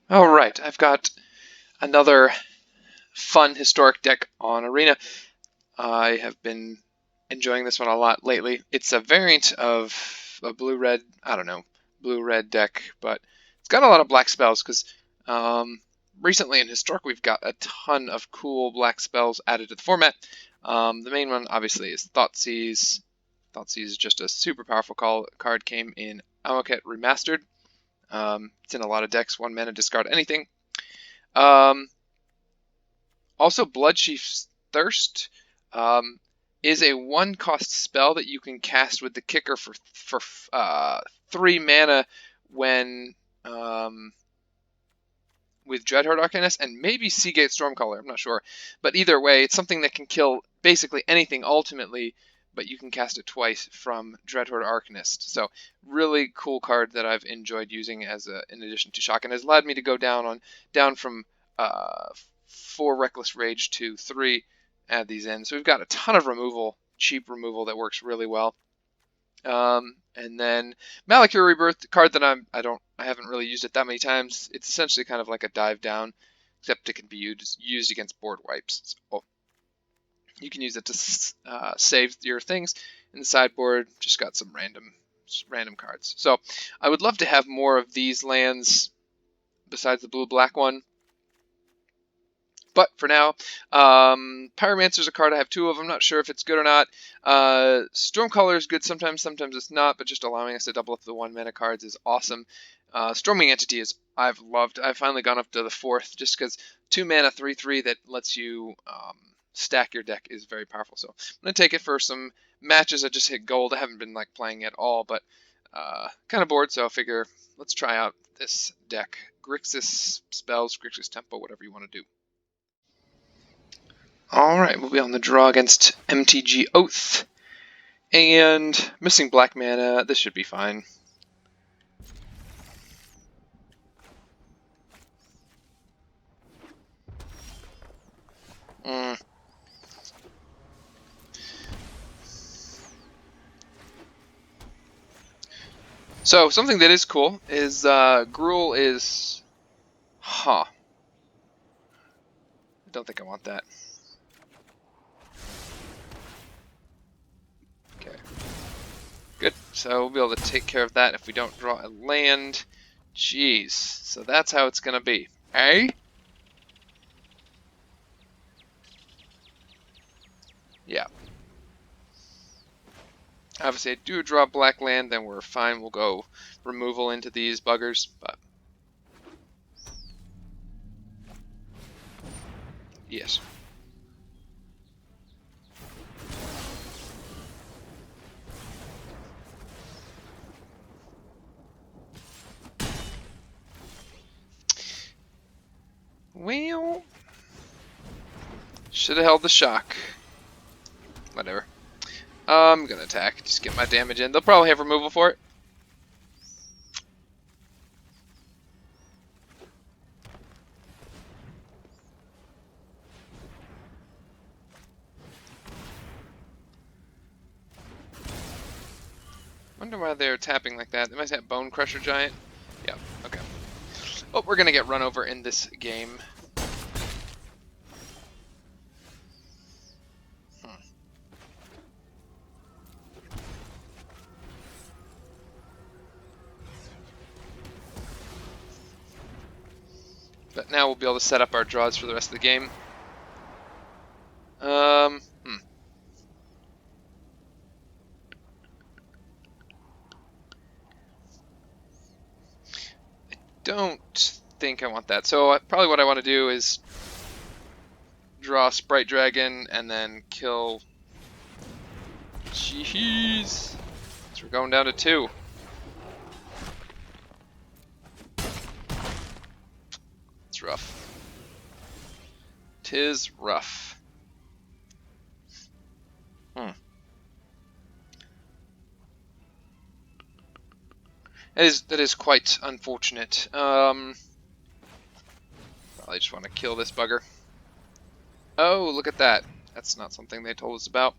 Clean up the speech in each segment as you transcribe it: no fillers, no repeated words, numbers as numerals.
Alright, I've got another fun historic deck on Arena. I have been enjoying this one a lot lately. It's a variant of a blue-red, I don't know, blue-red deck, but it's got a lot of black spells because recently in Historic we've got a ton of cool black spells added to the format. The main one obviously is Thoughtseize. Thoughtseize is just a super powerful card, came in Amoket Remastered. It's in a lot of decks, 1 mana, discard anything. Also, Bloodchief's Thirst is a 1-cost spell that you can cast with the kicker for 3 mana when with Dreadhorde Arcanist and maybe Sea Gate Stormcaller, I'm not sure. But either way, it's something that can kill basically anything ultimately, but you can cast it twice from Dreadhorde Arcanist. So really cool card that I've enjoyed using as in addition to Shock, and has allowed me to go down from 4 Reckless Rage to 3, add these in. So we've got a ton of removal, cheap removal that works really well. And then Malakir Rebirth, card that I haven't really used it that many times. It's essentially kind of like a dive down, except it can be used against board wipes. So you can use it to save your things in the sideboard. Just got some random cards. So I would love to have more of these lands besides the blue-black one. But for now, Pyromancer is a card. I have 2 of. I'm not sure if it's good or not. Stormcaller is good sometimes it's not, but just allowing us to double up the 1 mana cards is awesome. Stormwing Entity is I've loved. I've finally gone up to the 4th just because 2 mana 3/3 that lets you stack your deck is very powerful. So I'm gonna take it for some matches. I just hit gold. I haven't been playing at all, but kind of bored, so I figure let's try out this deck. Grixis spells, Grixis tempo, whatever you want to do. Alright, we'll be on the draw against MTG Oath. And missing black mana, this should be fine. So, something that is cool is Gruul is... I don't think I want that. Okay. Good. So we'll be able to take care of that if we don't draw a land. Jeez. So that's how it's going to be. Eh? Yeah. Obviously, I do draw black land, then we're fine. We'll go removal into these buggers, but... Yes. Well, should have held the shock. Whatever. I'm gonna attack. Just get my damage in. They'll probably have removal for it. Wonder why they're tapping like that. They must have Bone Crusher Giant. Yeah, okay. Oh, we're gonna get run over in this game. But now we'll be able to set up our draws for the rest of the game. I don't think I want that. So probably what I want to do is draw Sprite Dragon and then kill... Jeez. So we're going down to 2. It's rough. 'Tis rough. That is quite unfortunate. Probably just want to kill this bugger. Oh, look at that. That's not something they told us about.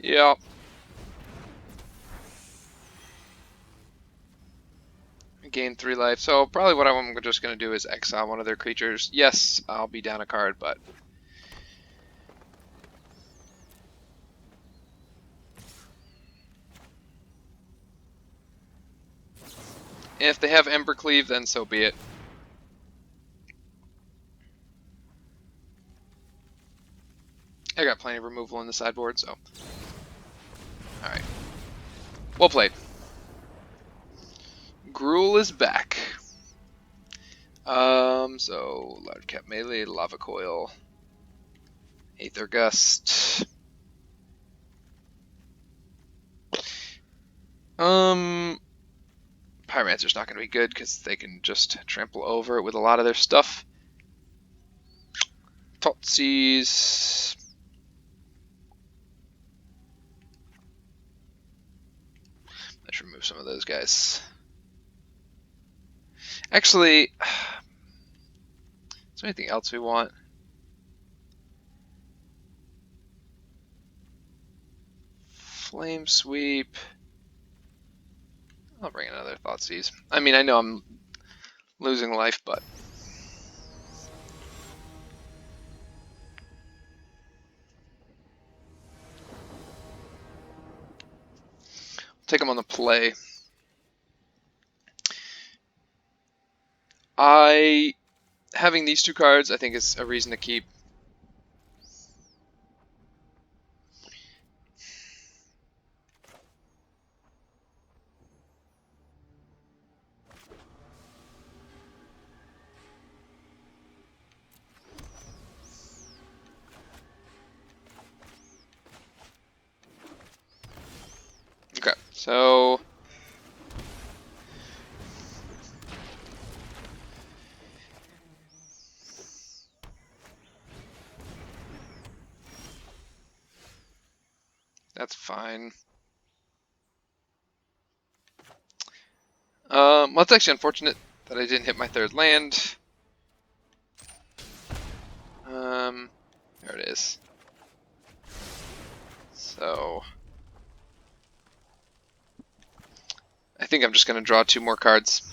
Yeah. Gain 3 life. So probably what I'm just going to do is exile one of their creatures. Yes, I'll be down a card, but... if they have Embercleave, then so be it. I got plenty of removal in the sideboard, so... alright. Well played. Gruul is back. So Redcap Melee, Lava Coil, Aether Gust. Pyromancer's not going to be good because they can just trample over it with a lot of their stuff. Thoughtseize. Let's remove some of those guys. Actually, is there anything else we want? Flame Sweep. I'll bring another Thoughtseize. I mean, I know I'm losing life, but... take them on the play. Having these 2 cards, I think, is a reason to keep. Okay, so... that's fine. Well, it's actually unfortunate that I didn't hit my 3rd land. There it is. So... I think I'm just going to draw 2 more cards.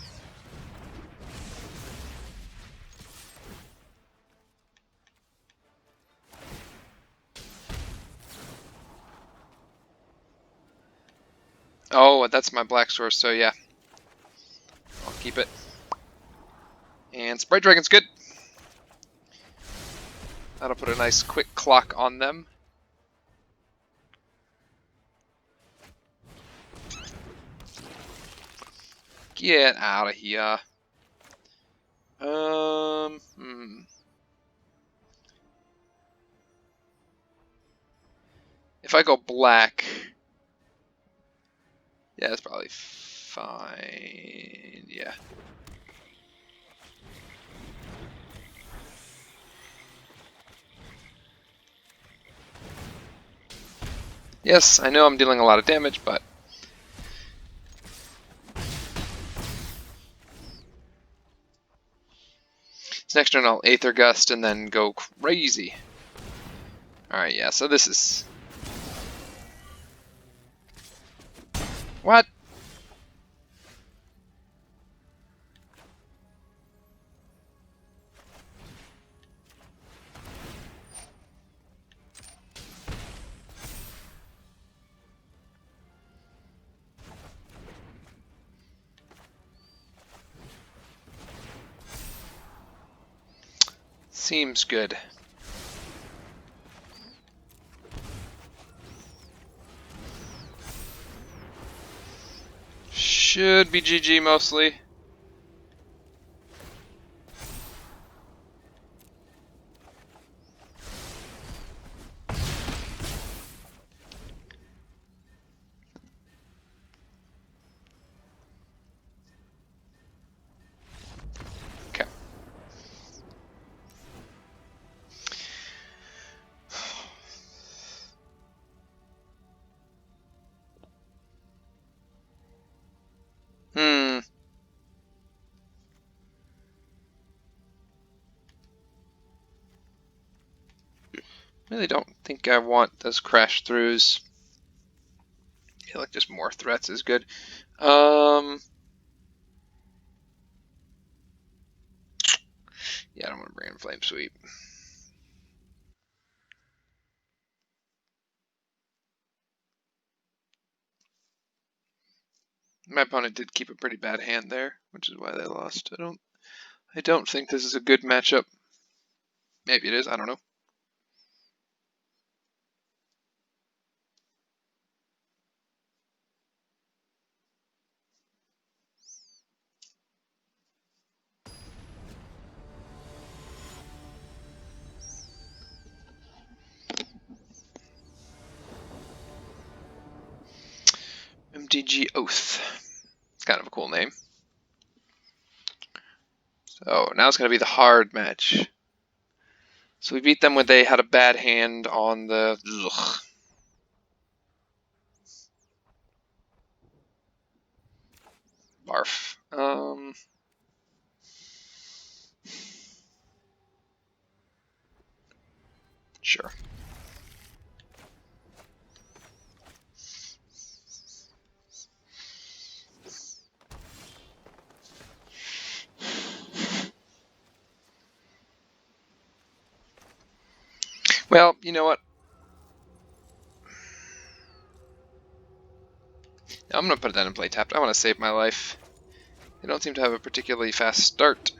Oh, that's my black source, so yeah. I'll keep it. And Sprite Dragon's good. That'll put a nice quick clock on them. Get out of here. If I go black, yeah, that's probably fine. Yeah. Yes, I know I'm dealing a lot of damage, but this next turn I'll Aether Gust and then go crazy. Alright, yeah, so this is... what? Seems good. Should be GG mostly. Okay. Really don't think I want those crash throughs. Yeah, like just more threats is good. Yeah, I don't want to bring in Flame Sweep. My opponent did keep a pretty bad hand there, which is why they lost. I don't think this is a good matchup. Maybe it is, I don't know. MTG Oath. It's kind of a cool name. So now it's going to be the hard match. So we beat them when they had a bad hand on the... Ugh. Barf. Sure. Well, you know what? I'm going to put it down and play tapped. I want to save my life. They don't seem to have a particularly fast start.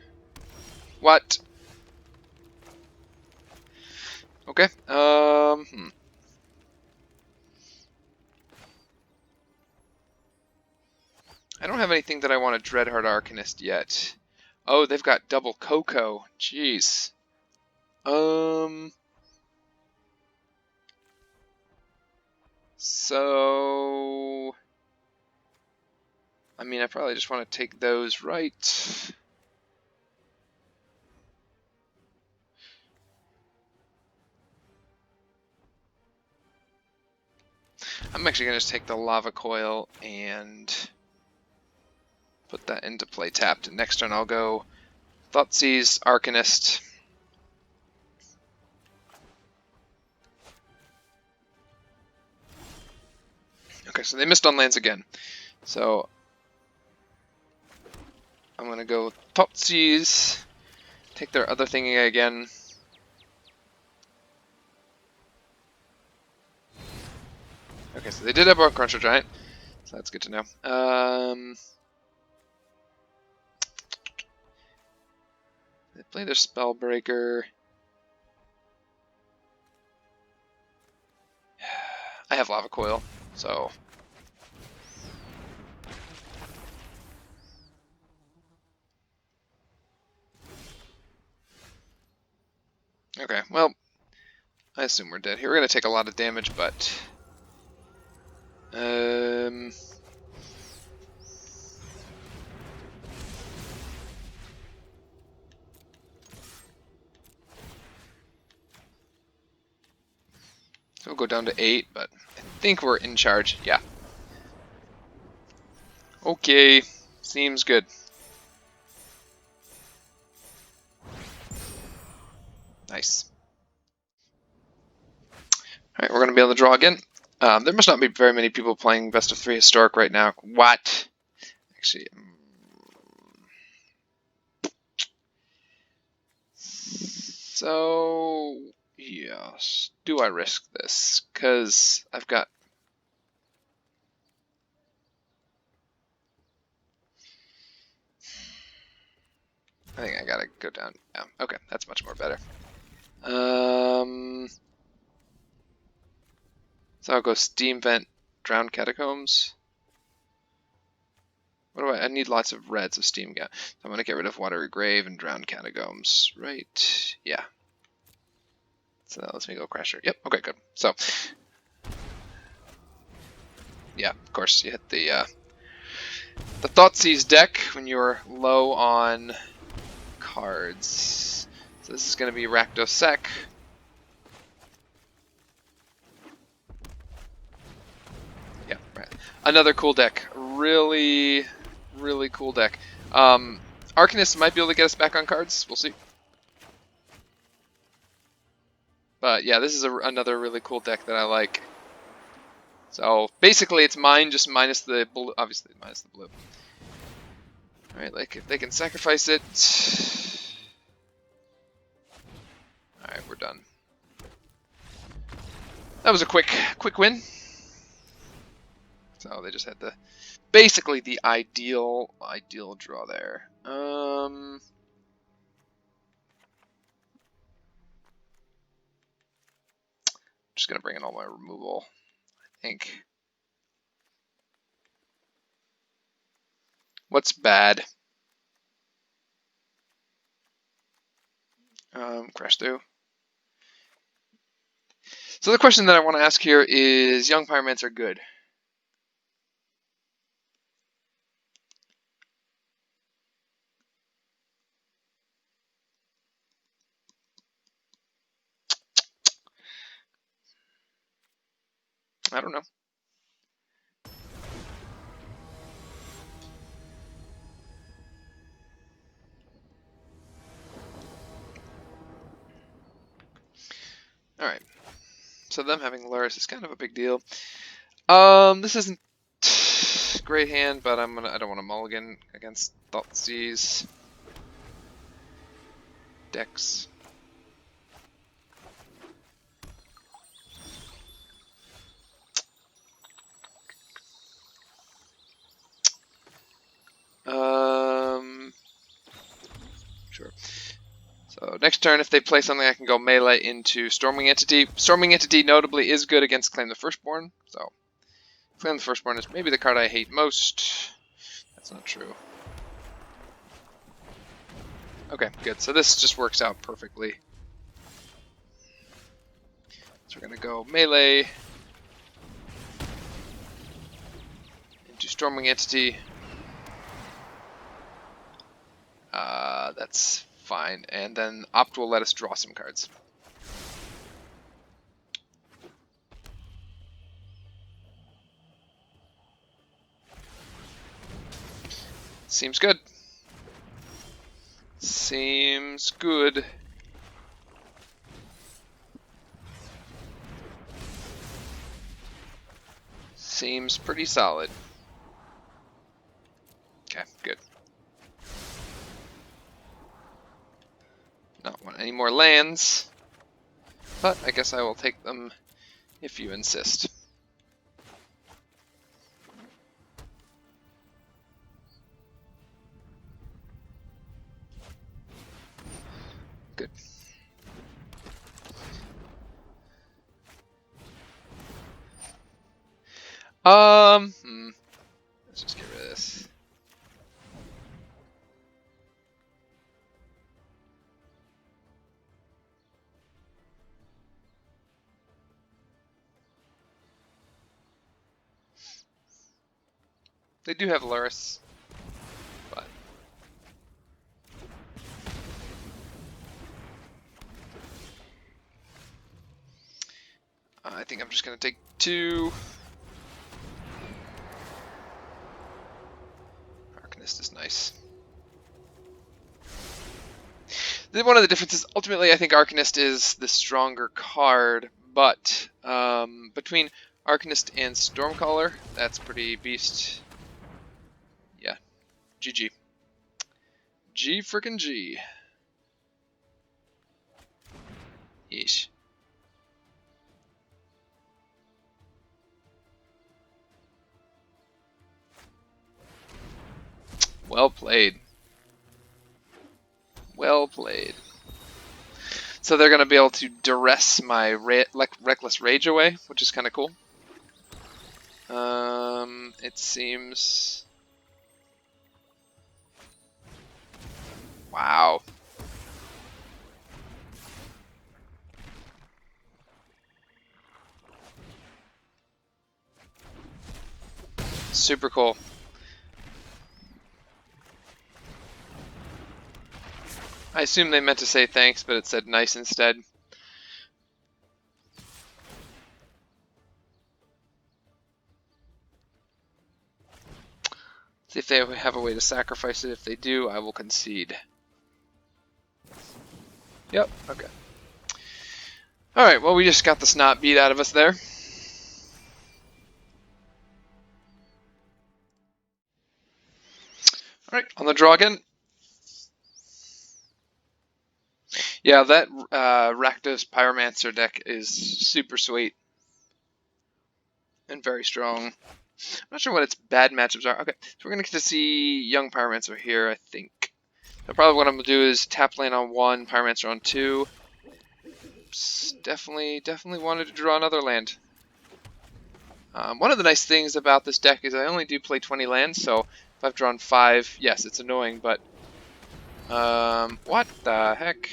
What? Okay. I don't have anything that I want to Dreadhorde Arcanist yet. Oh, they've got double Coco. Jeez. So... I mean, I probably just want to take those, right? I'm actually going to just take the Lava Coil and put that into play tapped. And next turn I'll go Thoughtseize, Arcanist. Okay, so they missed on lands again. So I'm going to go Thoughtseize, take their other thingy again. Okay, so they did have a Cruncher Giant, so that's good to know. They play their Spellbreaker. I have Lava Coil, so... Okay, well, I assume we're dead here. We're going to take a lot of damage, but... So we'll go down to 8, but I think we're in charge. Yeah. Okay, seems good. Nice. Alright, we're going to be able to draw again. There must not be very many people playing Best of 3 Historic right now. What? Actually... So... Yes. Do I risk this? Because I've got... I think I gotta go down. Yeah, okay, that's much more better. So I'll go Steam Vent, Drowned Catacombs. What do I need lots of reds of Steam Vent. So I'm gonna get rid of Watery Grave and Drowned Catacombs. Right, yeah. So that lets me go Crasher. Yep, okay, good. So, yeah, of course, you hit the Thoughtseize deck when you're low on cards. So this is going to be Rakdos Sec. Yeah, right. Another cool deck. Really, really cool deck. Arcanist might be able to get us back on cards. We'll see. But yeah, this is another really cool deck that I like. So basically it's mine, just minus the blue, obviously minus the blue. Alright, like if they can sacrifice it. Alright, we're done. That was a quick win. So they just had the basically the ideal draw there. Just gonna bring in all my removal, I think. What's bad? Crash through. So the question that I want to ask here is, Young Pyromancer good? I don't know. Alright. So them having Luris is kind of a big deal. This isn't great hand, but I don't want to mulligan against Thoughtseize. Dex. Sure. So next turn, if they play something, I can go melee into Stormwing Entity. Stormwing Entity notably is good against Claim the Firstborn, so Claim the Firstborn is maybe the card I hate most. That's not true. Okay, good. So this just works out perfectly. So we're gonna go melee into Stormwing Entity. That's fine. And then Opt will let us draw some cards. Seems good. Seems good. Seems pretty solid. Okay, good. Not want any more lands, but I guess I will take them if you insist. Good. Let's just get rid of this. They do have Luris, but I think I'm just gonna take 2. Arcanist is nice. One of the differences, ultimately, I think Arcanist is the stronger card, but between Arcanist and Stormcaller, that's pretty beast. Yeah, GG. G frickin' G. Yeesh. Well played. Well played. So they're going to be able to duress my Reckless Rage away, which is kind of cool. It seems... Wow. Super cool. I assume they meant to say thanks, but it said nice instead. See if they have a way to sacrifice it. If they do, I will concede. Yep, okay. Alright, well, we just got the snot beat out of us there. Alright, on the draw again. Yeah, that Rakdos Pyromancer deck is super sweet. And very strong. I'm not sure what its bad matchups are. Okay, so we're going to get to see Young Pyromancer here, I think. So probably what I'm going to do is tap land on 1, Pyromancer on 2. Definitely wanted to draw another land. One of the nice things about this deck is I only do play 20 lands, so if I've drawn 5, yes, it's annoying, but... what the heck?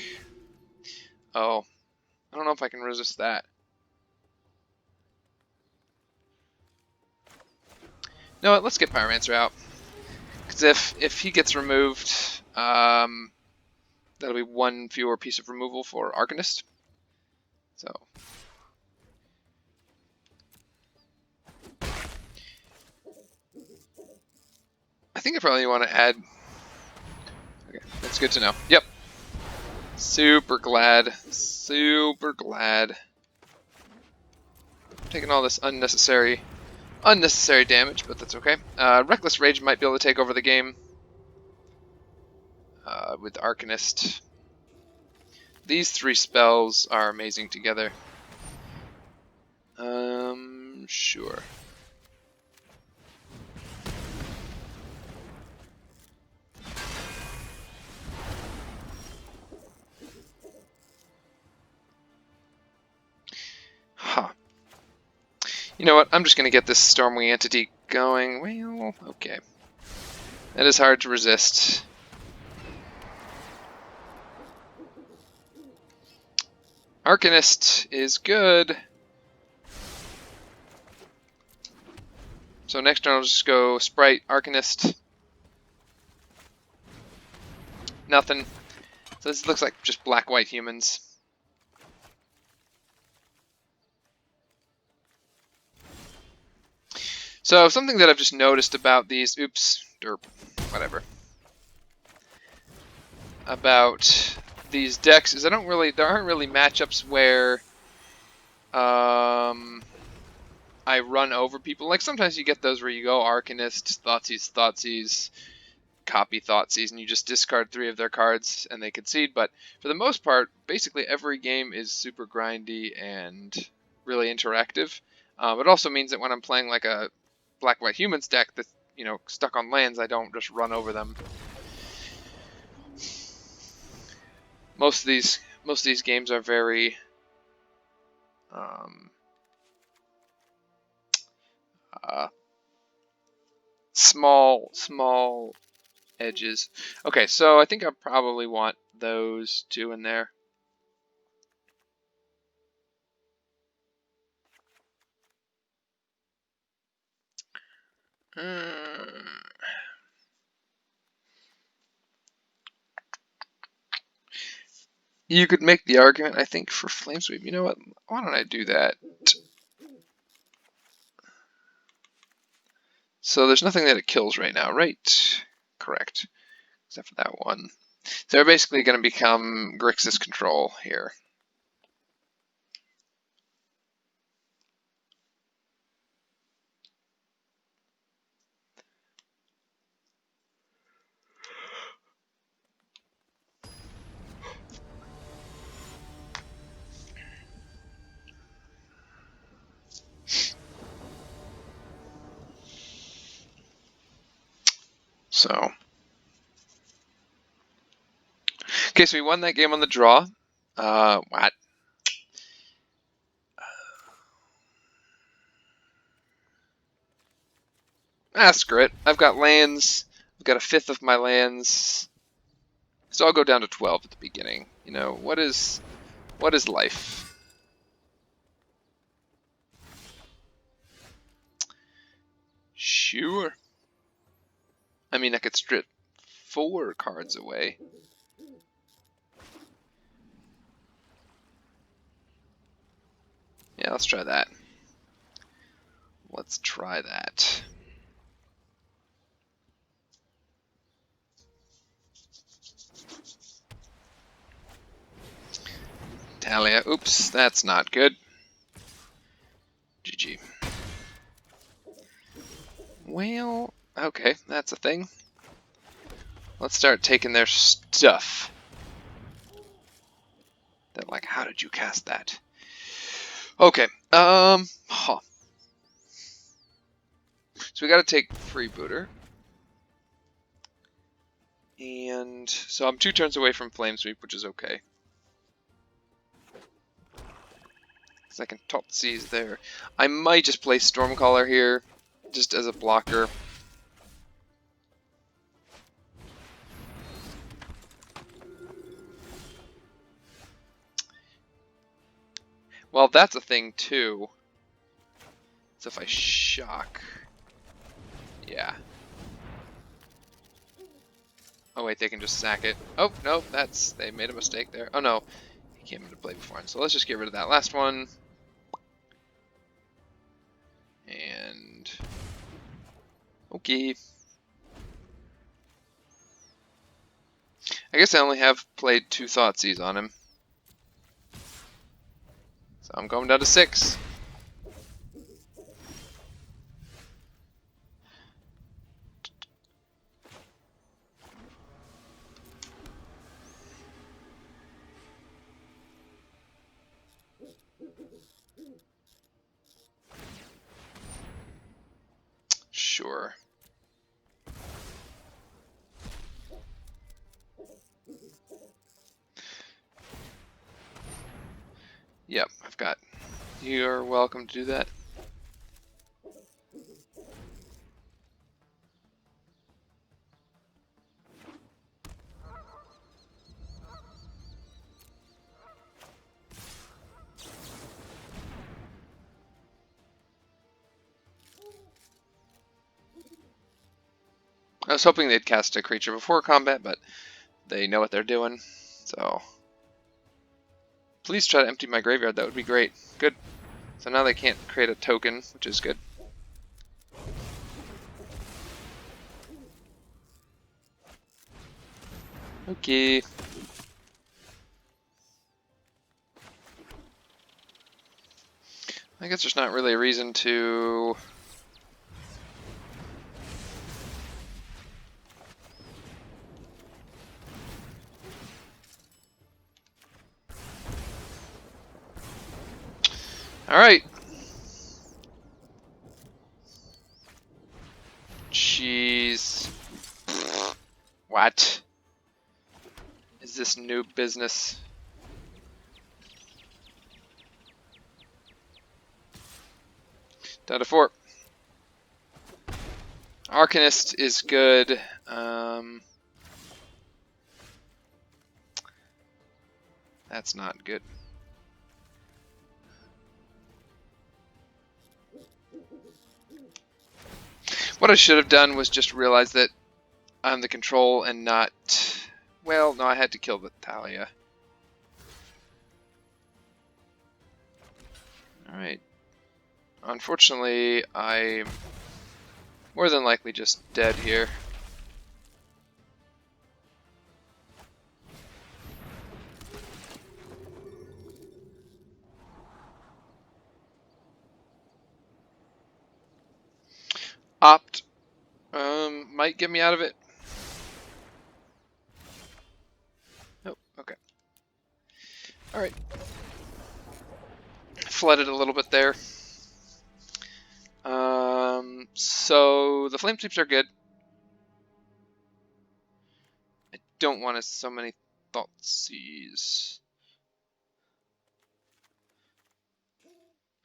Oh, I don't know if I can resist that. You know what, let's get Pyromancer out. Because if he gets removed, that'll be 1 fewer piece of removal for Arcanist. So... I think I probably want to add... Okay, that's good to know. Yep. Super glad. Super glad. I'm taking all this unnecessary damage, but that's okay. Reckless Rage might be able to take over the game with Arcanist. These 3 spells are amazing together. Sure. Huh. You know what? I'm just going to get this Stormwing Entity going. Well, okay. That is hard to resist. Arcanist is good. So next turn I'll just go Sprite, Arcanist. Nothing. So this looks like just black-white humans. So something that I've just noticed about these, oops, derp, whatever, about these decks is there aren't really matchups where I run over people. Like sometimes you get those where you go Arcanist, Thoughtseize, copy Thoughtseize, and you just discard 3 of their cards and they concede. But for the most part, basically every game is super grindy and really interactive. It also means that when I'm playing like a black-white humans deck that's, you know, stuck on lands, I don't just run over them. Most of these games are very small edges. Okay, so I think I probably want those 2 in there. You could make the argument, I think, for Flamesweep. You know what? Why don't I do that? So there's nothing that it kills right now, right? Correct. Except for that one. So they're basically going to become Grixis control here. So, okay, so we won that game on the draw. What? Screw it. I've got lands. I've got 1/5 of my lands. So I'll go down to 12 at the beginning. You know, what is life? Sure. I mean, I could strip 4 cards away. Yeah, let's try that. Let's try that. Talia. Oops, that's not good. GG. Well, okay, that's a thing. Let's start taking their stuff. They're like, how did you cast that? Okay. Huh. So we got to take Freebooter. And so I'm 2 turns away from Flame Sweep, which is okay. So I can Thoughtseize there. I might just play Stormcaller here, just as a blocker. Well, that's a thing too. So if I shock... Yeah. Oh wait, they can just sack it. Oh, no, they made a mistake there. Oh no, he came into play before, so let's just get rid of that last one. And... okay. I guess I only have played 2 Thoughtseize on him. So I'm going down to 6. Sure. Yep, I've got... You're welcome to do that. I was hoping they'd cast a creature before combat, but they know what they're doing, so... Please try to empty my graveyard, that would be great. Good. So now they can't create a token, which is good. Okay. I guess there's not really a reason to... Alright. Jeez. What? Is this new business? Down to 4. Arcanist is good. That's not good. What I should have done was just realize that I'm the control and not... Well, no, I had to kill the Thalia. Alright. Unfortunately, I'm more than likely just dead here. Opt. Might get me out of it. Oh, okay. Alright. Flooded a little bit there. So the flame sweeps are good. I don't want so many Thoughtseize.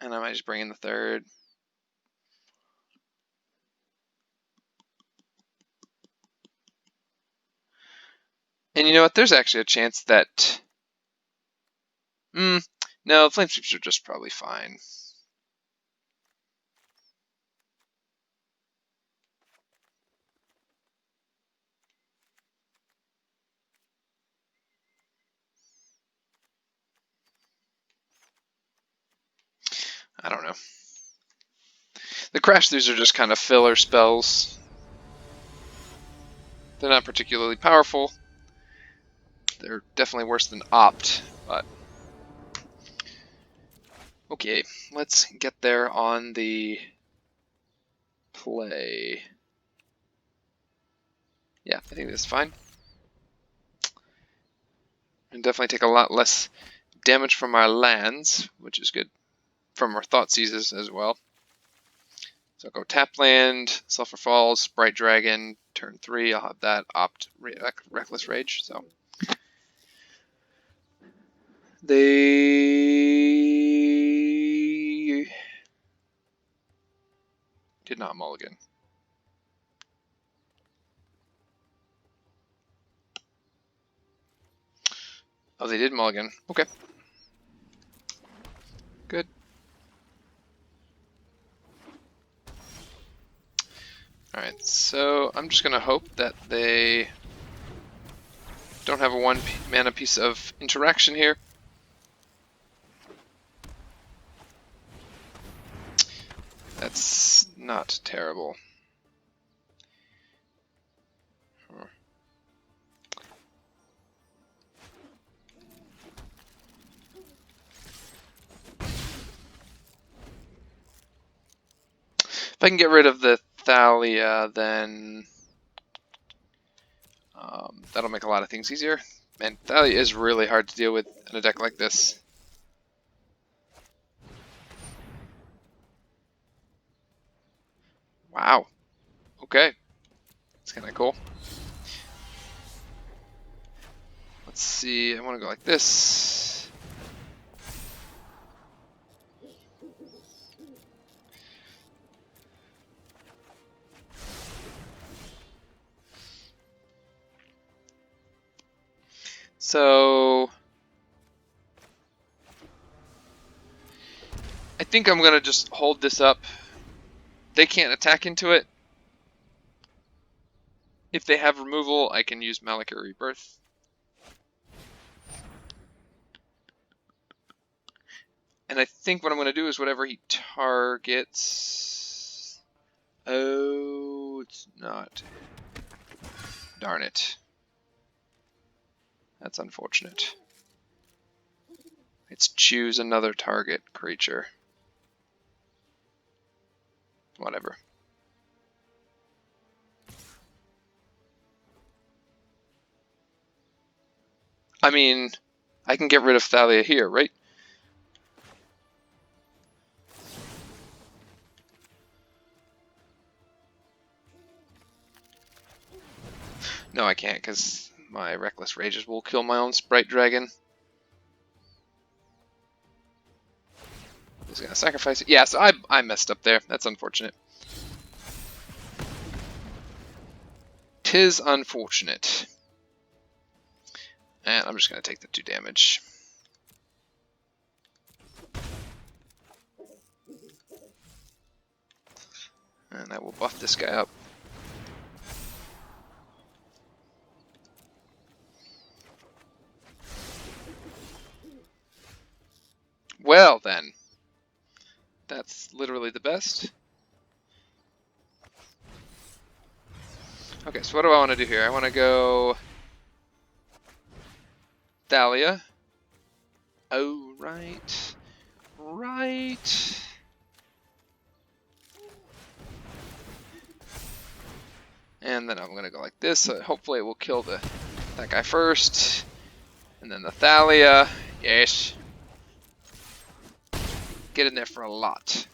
And I might just bring in the 3rd. And you know what? There's actually a chance that... no, flame sweeps are just probably fine. I don't know. The crash throughs are just kind of filler spells. They're not particularly powerful. They're definitely worse than opt, but... Okay, let's get there on the play. Yeah, I think that's fine. And definitely take a lot less damage from our lands, which is good. From our Thoughtseizes as well. So I'll go tap land, Sulfur Falls, Sprite Dragon, turn 3. I'll have that opt Reckless Rage. So they did not mulligan. Oh, they did mulligan. Okay. Good. Alright, so I'm just going to hope that they don't have a 1 mana piece of interaction here. That's not terrible. If I can get rid of the Thalia, then that'll make a lot of things easier. Man, Thalia is really hard to deal with in a deck like this. Wow. Okay. That's kind of cool. Let's see. I want to go like this. So I think I'm going to just hold this up. They can't attack into it. If they have removal, I can use Malakir Rebirth. And I think what I'm going to do is whatever he targets... Oh, it's not. Darn it. That's unfortunate. It's choose another target creature. Whatever. I mean, I can get rid of Thalia here, right? No, I can't, because my Reckless Rages will kill my own Sprite Dragon. He's going to sacrifice it. Yeah, so I messed up there. That's unfortunate. Tis unfortunate. And I'm just going to take the 2 damage. And I will buff this guy up. Well then. That's literally the best. Okay, so what do I want to do here? I want to go Thalia. Oh, right. Right. And then I'm going to go like this. So hopefully it will kill that guy first. And then the Thalia. Yes. Get in there for a lot.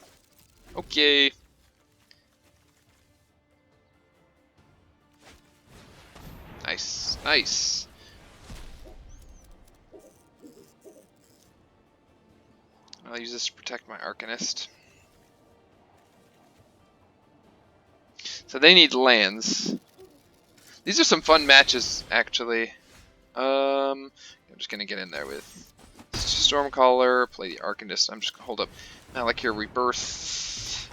Okay. Nice. Nice. I'll use this to protect my Arcanist. So they need lands. These are some fun matches, actually. I'm just going to get in there with Stormcaller, play the Arcanist. I'm just going to hold up Malakir Rebirth.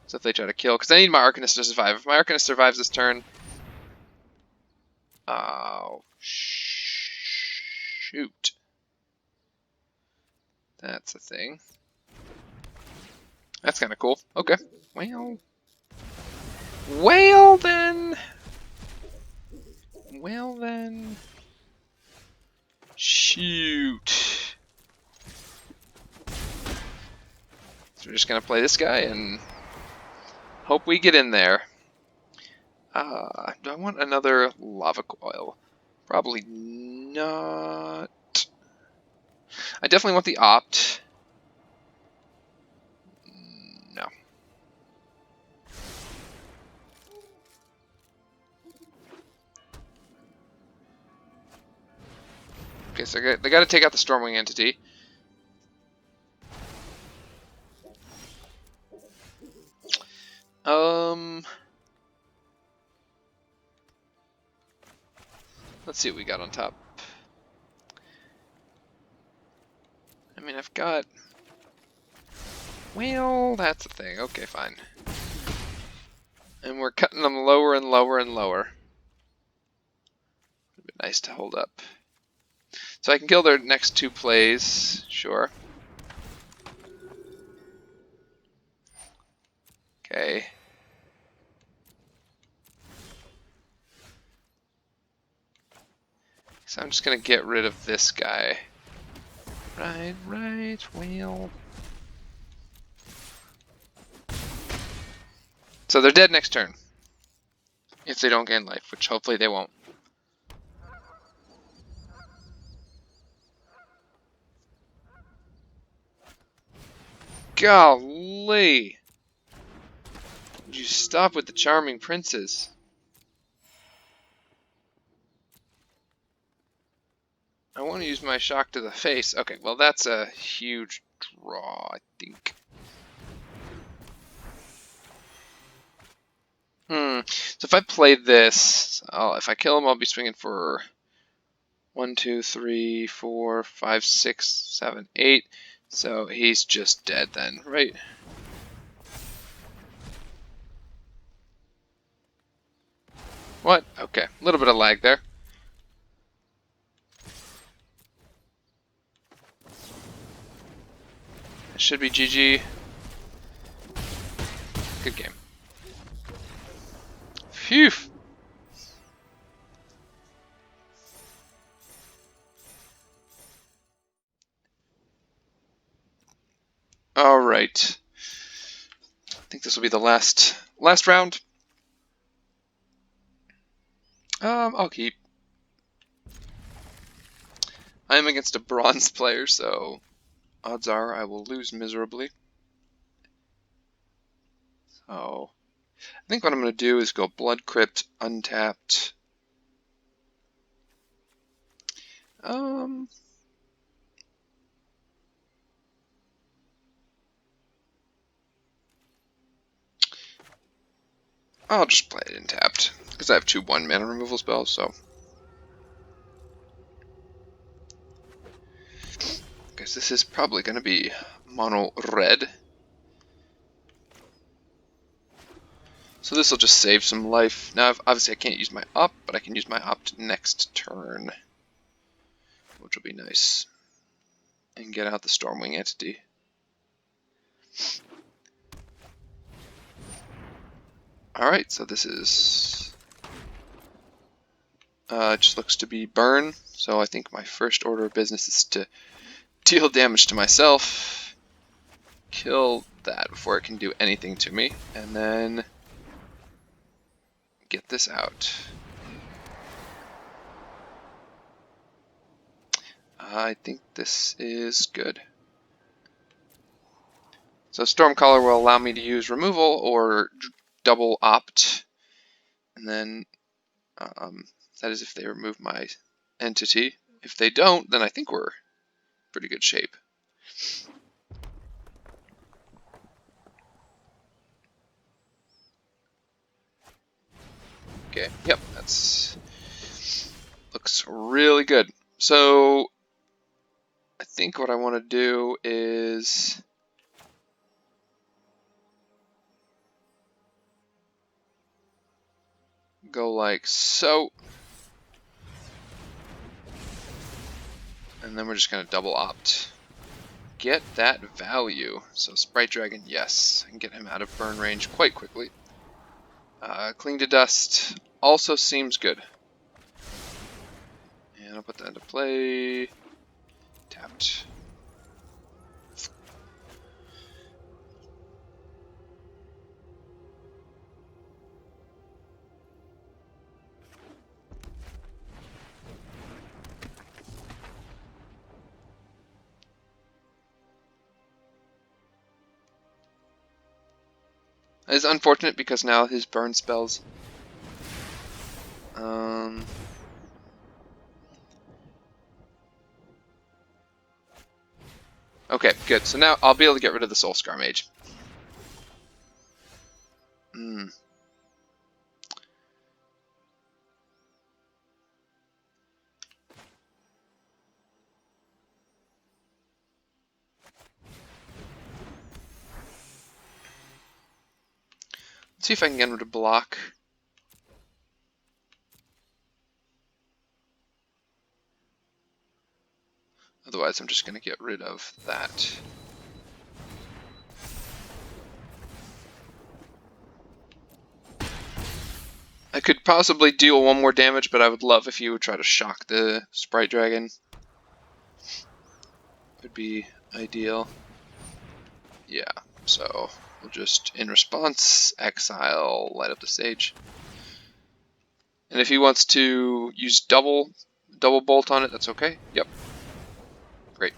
So if they try to kill, because I need my Arcanist to survive. If my Arcanist survives this turn... Oh, shoot. That's a thing. That's kind of cool. Okay. Well then. Well then. Shoot. So we're just gonna play this guy and hope we get in there. Do I want another Lava Coil? Probably not. I definitely want the Opt. No. Okay, so they got to take out the Stormwing Entity. Let's see what we got on top. I mean, I've got... Well, that's the thing. Okay, fine. And we're cutting them lower and lower and lower. It'd be nice to hold up. So I can kill their next two plays, sure. Okay. So I'm just gonna get rid of this guy. Right, well. So they're dead next turn. If they don't gain life, which hopefully they won't. Golly! Would you stop with the charming princes? I want to use my shock to the face. Okay, well that's a huge draw, I think. So if I play this, if I kill him, I'll be swinging for 1, 2, 3, 4, 5, 6, 7, 8. So he's just dead then, right? What? Okay, a little bit of lag there. It should be GG. Good game. Phew! Alright. I think this will be the last round. I'll keep. I am against a bronze player, so odds are I will lose miserably. So I think what I'm going to do is go Blood Crypt, untapped. I'll just play it untapped, because I have 2 1-mana removal spells, so. Guess this is probably going to be mono red. So this will just save some life. Now, obviously I can't use my Opt, but I can use my Opt next turn, which will be nice. And get out the Stormwing Entity. Alright, so this is... it just looks to be burn, so I think my first order of business is to deal damage to myself, kill that before it can do anything to me, and then get this out. I think this is good. So Stormcaller will allow me to use removal or double Opt, and then that is if they remove my entity. If they don't, then I think we're in pretty good shape. Okay, yep, that's looks really good. So I think what I want to do is go like so, and then we're just going to double Opt. Get that value. So Sprite Dragon, yes, I can get him out of burn range quite quickly. Cling to Dust also seems good. And I'll put that into play. Tapped. It's unfortunate because now his burn spells. Okay, good. So now I'll be able to get rid of the Soul Scar Mage. Let's see if I can get rid of block. Otherwise, I'm just going to get rid of that. I could possibly deal one more damage, but I would love if you would try to shock the Sprite Dragon. Would be ideal. Yeah, so we'll just, in response, exile, light up the Sage. And if he wants to use double bolt on it, that's okay. Yep. Great.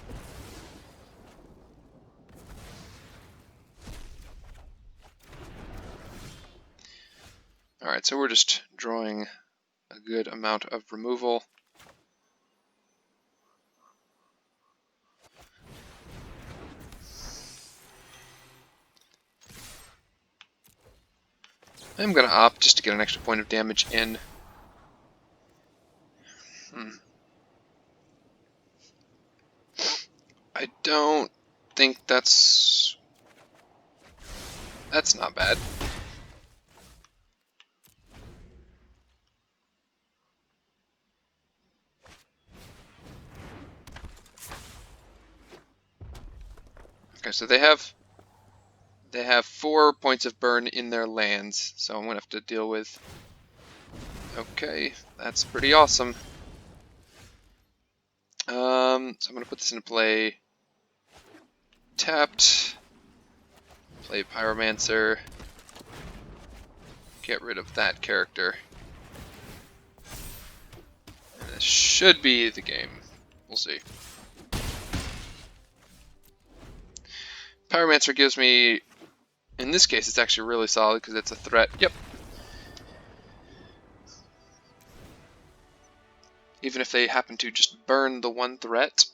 Alright, so we're just drawing a good amount of removal. I'm going to opt just to get an extra point of damage in. I don't think that's not bad. Okay, so they have 4 points of burn in their lands, so I'm gonna have to deal with. Okay, that's pretty awesome. So I'm gonna put this into play. Tapped. Play Pyromancer. Get rid of that character. And this should be the game. We'll see. Pyromancer gives me, in this case, it's actually really solid because it's a threat. Yep. Even if they happen to just burn the one threat.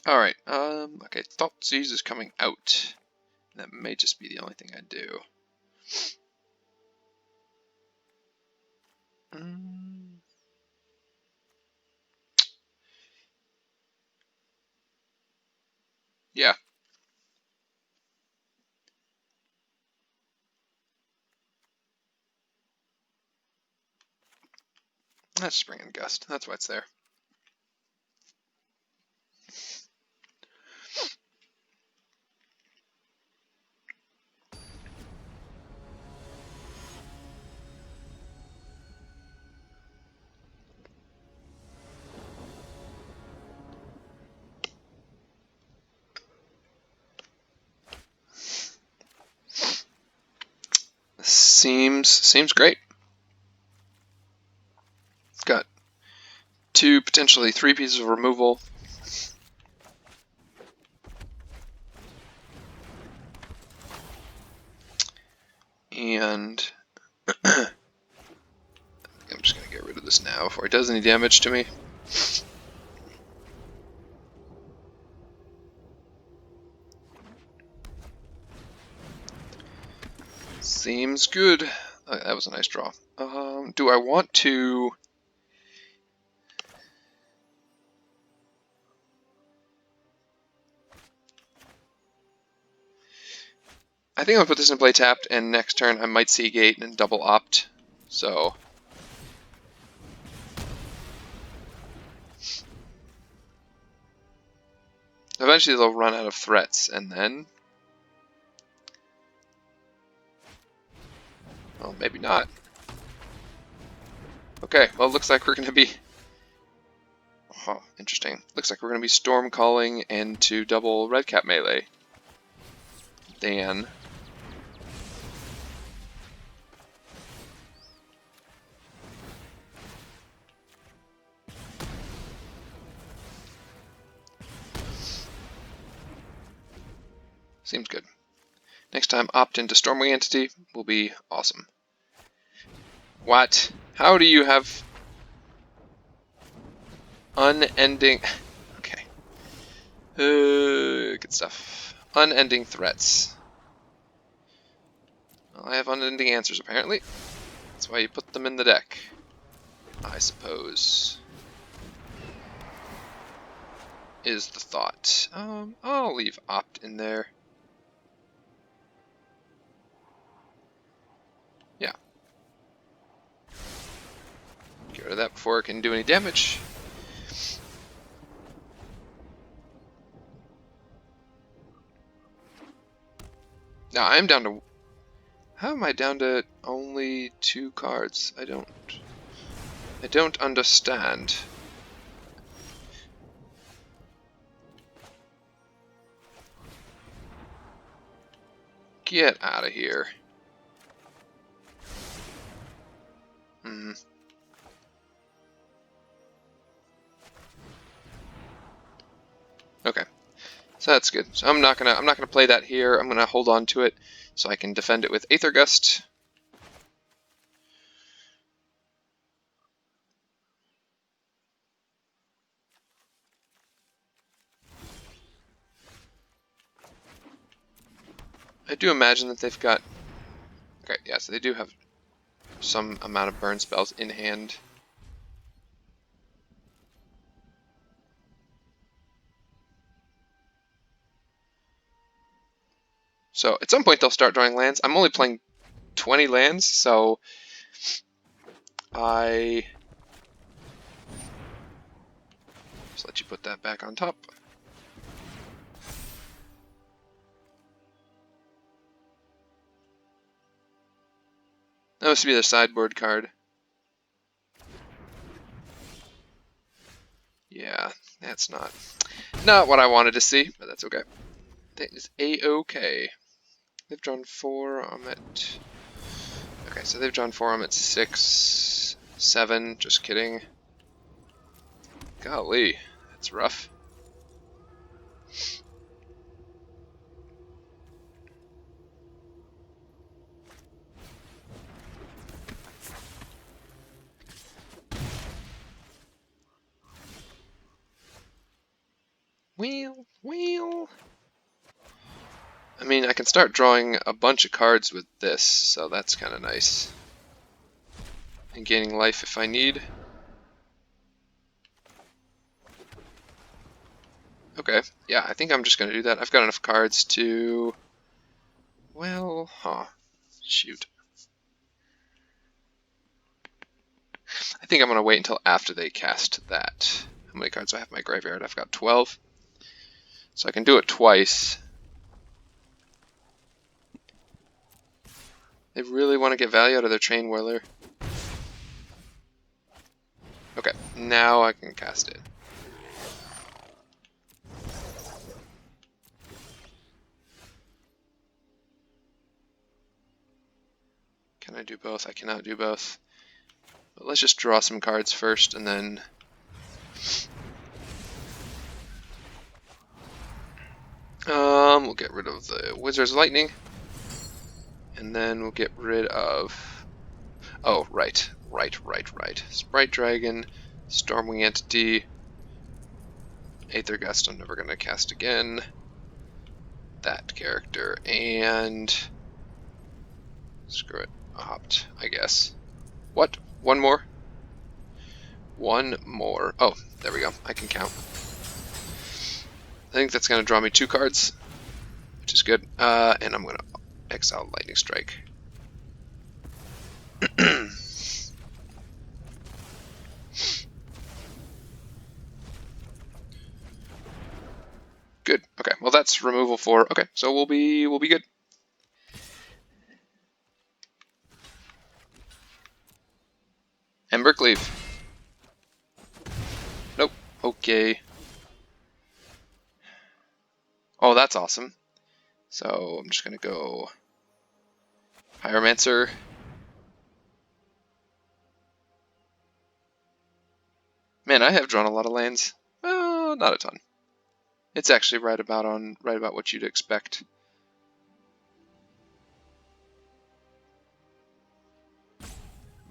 Alright, okay, Thoughtseize is coming out. That may just be the only thing I do. Yeah. That's Spring and Gust. That's why it's there. Seems great. Got 2, potentially 3 pieces of removal. And I'm just going to get rid of this now before it does any damage to me. Seems good. That was a nice draw. Do I want to... I think I'll put this in play tapped, and next turn I might Sea Gate and double opt. So... eventually they'll run out of threats, and then... well, maybe not. Okay, well, it looks like we're going to be... oh, interesting. Looks like we're going to be storm calling into double Redcap Melee. Dan. Seems good. Next time, opt into Stormwing Entity will be awesome. What? How do you have unending... Okay. Good stuff. Unending threats. Well, I have unending answers, apparently. That's why you put them in the deck, I suppose. Is the thought. I'll leave opt in there. Yeah. Get rid of that before it can do any damage. Now I'm down to... How am I down to only 2 cards? I don't understand. Get out of here. Okay. So that's good. So I'm not gonna play that here. I'm gonna hold on to it so I can defend it with Aether Gust. I do imagine that they've got... Okay, yeah, so they do have some amount of burn spells in hand. So at some point they'll start drawing lands. I'm only playing 20 lands, so I just let you put that back on top. That must be the sideboard card. Yeah, that's not what I wanted to see, but that's okay. That is A-okay. They've drawn 4. I'm at... Okay, so they've drawn 4. I'm at 6, 7. Just kidding. Golly, that's rough. Wheel. I mean, I can start drawing a bunch of cards with this, so that's kind of nice. And gaining life if I need. Okay, yeah, I think I'm just going to do that. I've got enough cards to... Well, shoot. I think I'm going to wait until after they cast that. How many cards do I have in my graveyard? I've got 12. So I can do it twice. They really want to get value out of their Train Whirler. Okay, now I can cast it. Can I do both? I cannot do both. But let's just draw some cards first and then... we'll get rid of the Wizard's Lightning. And then we'll get rid of... Oh, right. Sprite Dragon, Stormwing Entity, Aether Gust I'm never going to cast again. That character, and... Screw it. Opt, I guess. What? One more? One more. Oh, there we go. I can count. I think that's going to draw me 2 cards, which is good. And I'm going to exile Lightning Strike. Good. Okay. Well, that's removal 4. Okay, so we'll be good. Embercleave. Nope. Okay. Oh, that's awesome. So I'm just gonna go Pyromancer. Man, I have drawn a lot of lands. Well, not a ton. It's actually right about what you'd expect.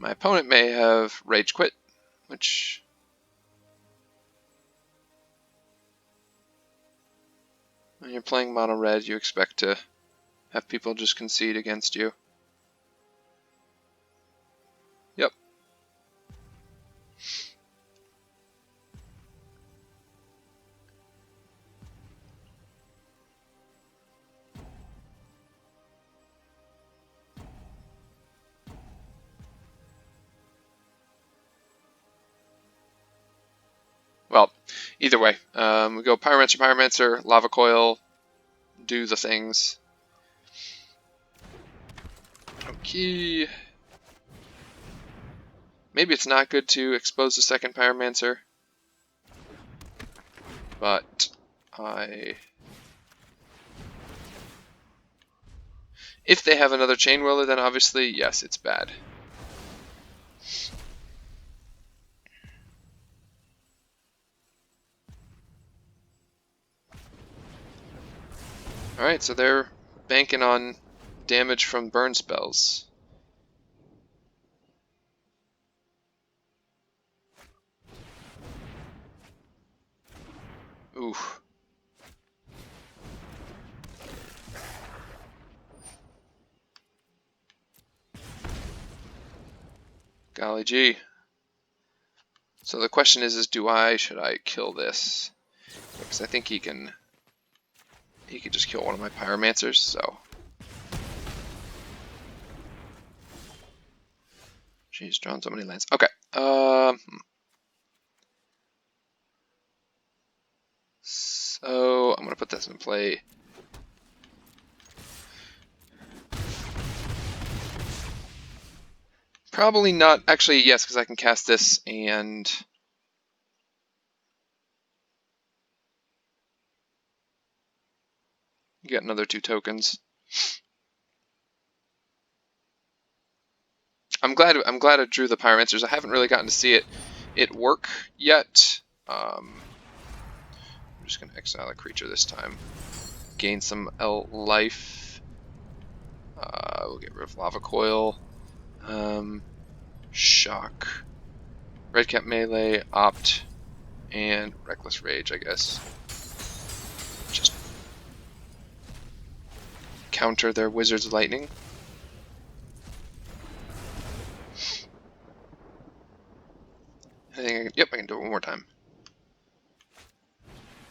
My opponent may have Rage Quit, which... when you're playing mono red, you expect to have people just concede against you. Yep. Well, either way, we go Pyromancer, Pyromancer, Lava Coil, do the things. Okay. Maybe it's not good to expose the second Pyromancer, but if they have another Chain Whirler, then obviously, yes, it's bad. Alright, so they're banking on damage from burn spells. Ooh. Golly gee. So the question is should I kill this? Because I think he can just kill one of my Pyromancers, so. Jeez, drawn so many lands. Okay. So I'm gonna put this in play. Probably not. Actually, yes, because I can cast this and get another 2 tokens. I'm glad I drew the Pyromancers. I haven't really gotten to see it work yet. I'm just gonna exile a creature this time. Gain some life. We'll get rid of Lava Coil. Shock. Redcap Melee, Opt, and Reckless Rage, I guess. Just counter their Wizard's Lightning. Yep, I can do it one more time.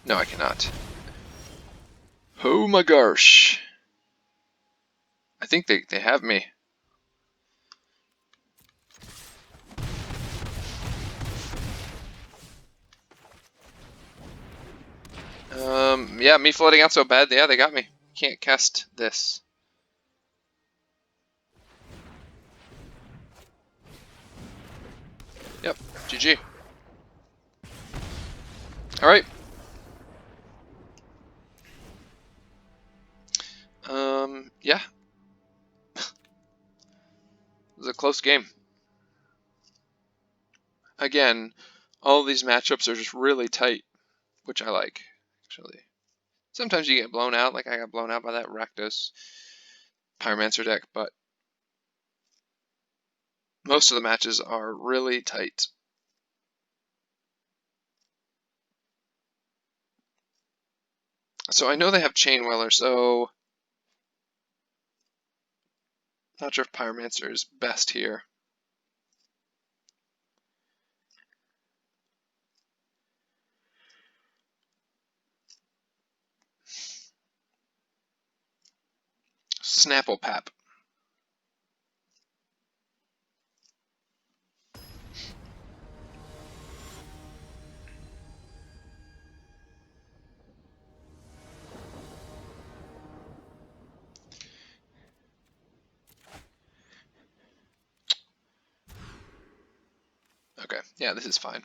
No, I cannot. Oh my gosh. I think they have me. Yeah, me floating out so bad. Yeah, they got me. Can't cast this. Yep, GG. Alright. Yeah. It was a close game. Again, all these matchups are just really tight, which I like, actually. Sometimes you get blown out, like I got blown out by that Rakdos Pyromancer deck, but most of the matches are really tight. So I know they have Chain Whirler, so not sure if Pyromancer is best here. Snapplepap. Okay, yeah, this is fine.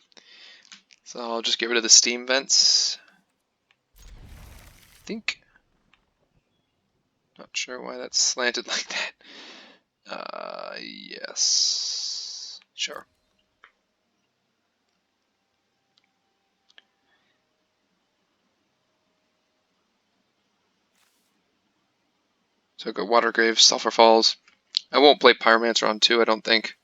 So I'll just get rid of the steam vents. I think. Not sure why that's slanted like that. Yes. Sure. So go Watery Grave, Sulfur Falls. I won't play Pyromancer on 2, I don't think.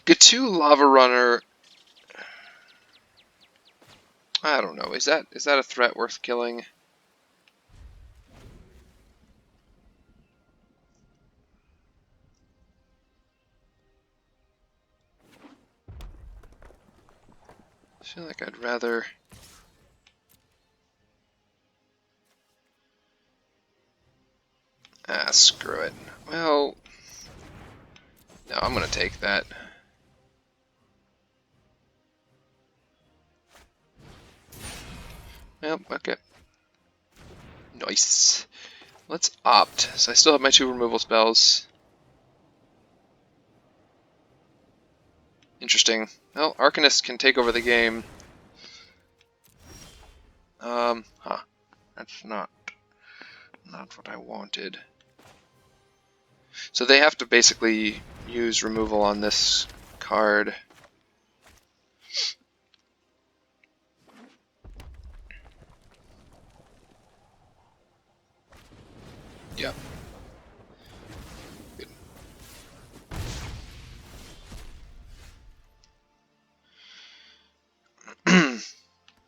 G2 Lava Runner. I don't know. Is that a threat worth killing? I feel like I'd rather. Ah, screw it. Well, no, I'm gonna take that. Well, okay. Nice. Let's opt. So I still have my 2 removal spells. Interesting. Well, Arcanist can take over the game. Huh. That's not what I wanted. So they have to basically use removal on this card. Yep. Good.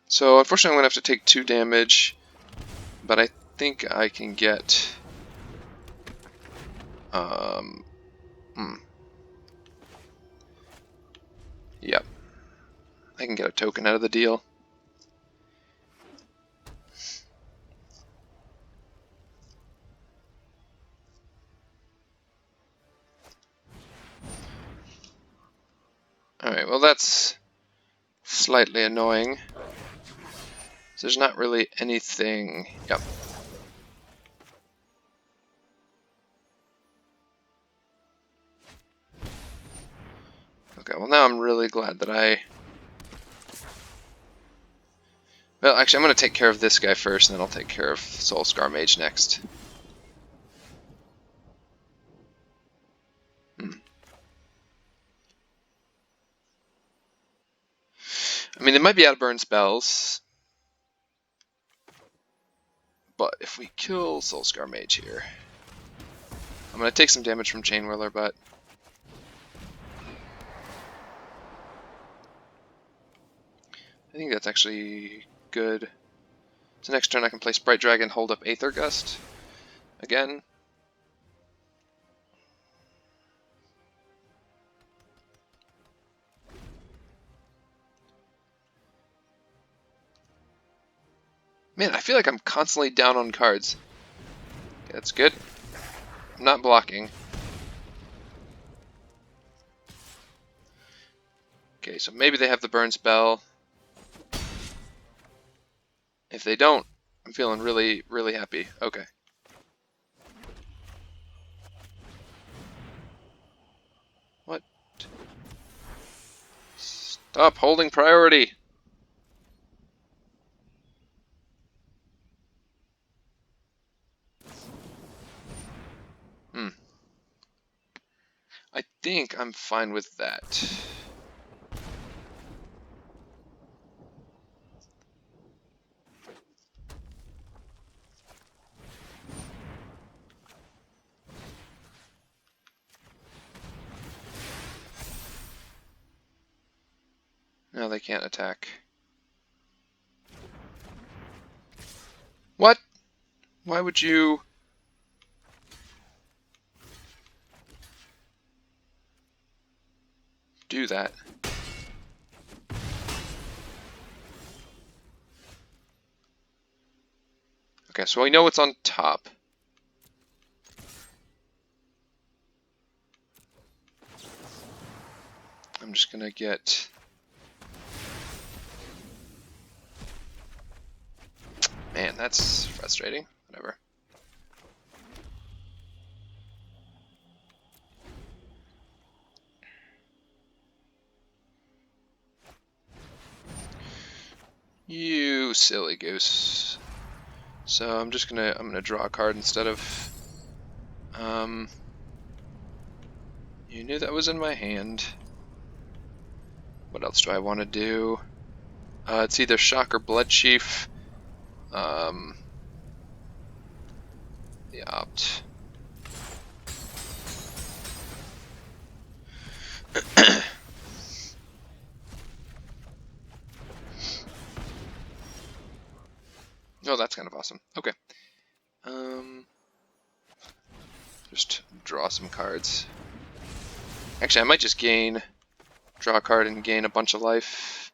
So unfortunately I'm going to have to take 2 damage, but I think I can get Yep. I can get a token out of the deal. Alright, well that's slightly annoying. So there's not really anything. Yep. Okay, well now I'm really glad that Well, actually I'm going to take care of this guy first, and then I'll take care of Soulscar Mage next. I mean, they might be out of burn spells, but if we kill Soulscar Mage here, I'm going to take some damage from Chain Whirler, but I think that's actually good. So next turn I can play Sprite Dragon, hold up Aether Gust again. Man, I feel like I'm constantly down on cards. Okay, that's good. I'm not blocking. Okay, so maybe they have the burn spell. If they don't, I'm feeling really, really happy. Okay. What? Stop holding priority. I think I'm fine with that. No, they can't attack. What? Why would you... do that? Okay, so we know what's on top. I'm just gonna get... Man, that's frustrating. Whatever. You silly goose. So I'm gonna draw a card instead of you knew that was in my hand. What else do I want to do? It's either Shock or Bloodchief. The opt. Oh, that's kind of awesome. Okay. Just draw some cards. Actually, I might just draw a card and gain a bunch of life.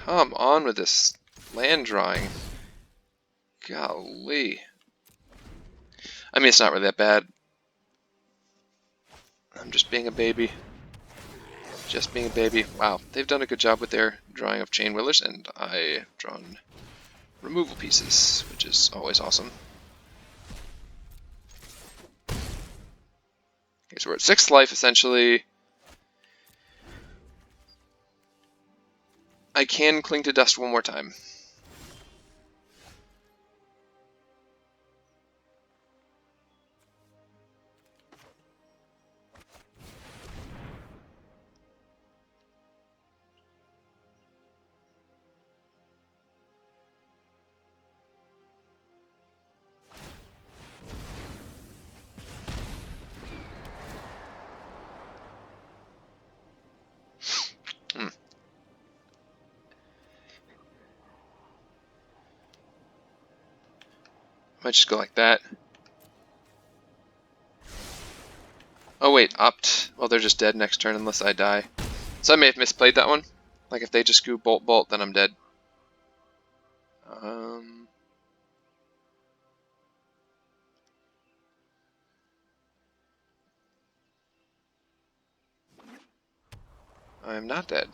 Come on with this land drawing. Golly. I mean, it's not really that bad. I'm just being a baby. Just being a baby. Wow, they've done a good job with their drawing of Chain Whirlers, and I've drawn removal pieces, which is always awesome. Okay, so we're at 6th life, essentially. I can Cling to Dust one more time. Might just go like that. Oh wait, opt. Well, they're just dead next turn unless I die. So I may have misplayed that one. Like if they just go bolt bolt, then I'm dead. I'm not dead.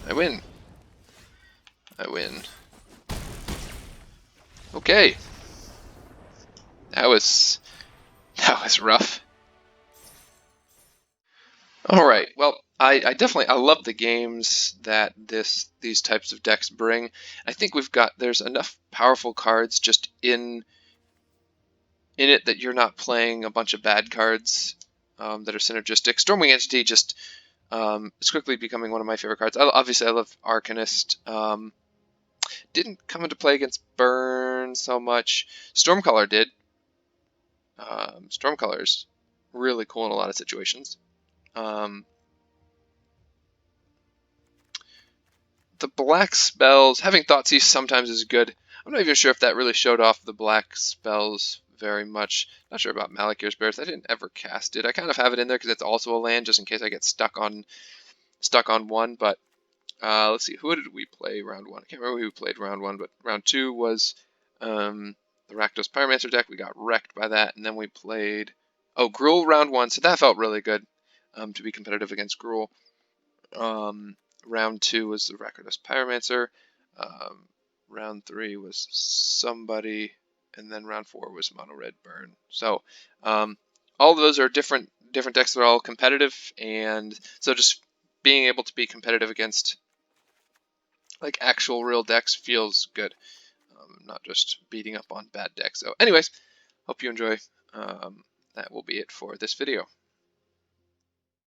I win. I win. Okay. That was rough. All right. Well, I definitely love the games that these types of decks bring. I think there's enough powerful cards just in it that you're not playing a bunch of bad cards that are synergistic. Stormwing Entity just is quickly becoming one of my favorite cards. Obviously, I love Arcanist. Didn't come into play against Burn so much. Stormcaller did. Stormcaller's really cool in a lot of situations. The black spells, having Thoughtseize sometimes is good. I'm not even sure if that really showed off the black spells very much. Not sure about Malakir's Birth. I didn't ever cast it. I kind of have it in there because it's also a land, just in case I get stuck on one. But let's see, who did we play round 1? I can't remember who played round 1, but round 2 was the Rakdos Pyromancer deck. We got wrecked by that, and then we played Gruul round 1, so that felt really good to be competitive against Gruul. Round 2 was the Rakdos Pyromancer. Round 3 was somebody, and then round 4 was Mono Red Burn. So all of those are different decks that are all competitive, and so just being able to be competitive against like actual real decks feels good, not just beating up on bad decks. So anyways, hope you enjoy. That will be it for this video.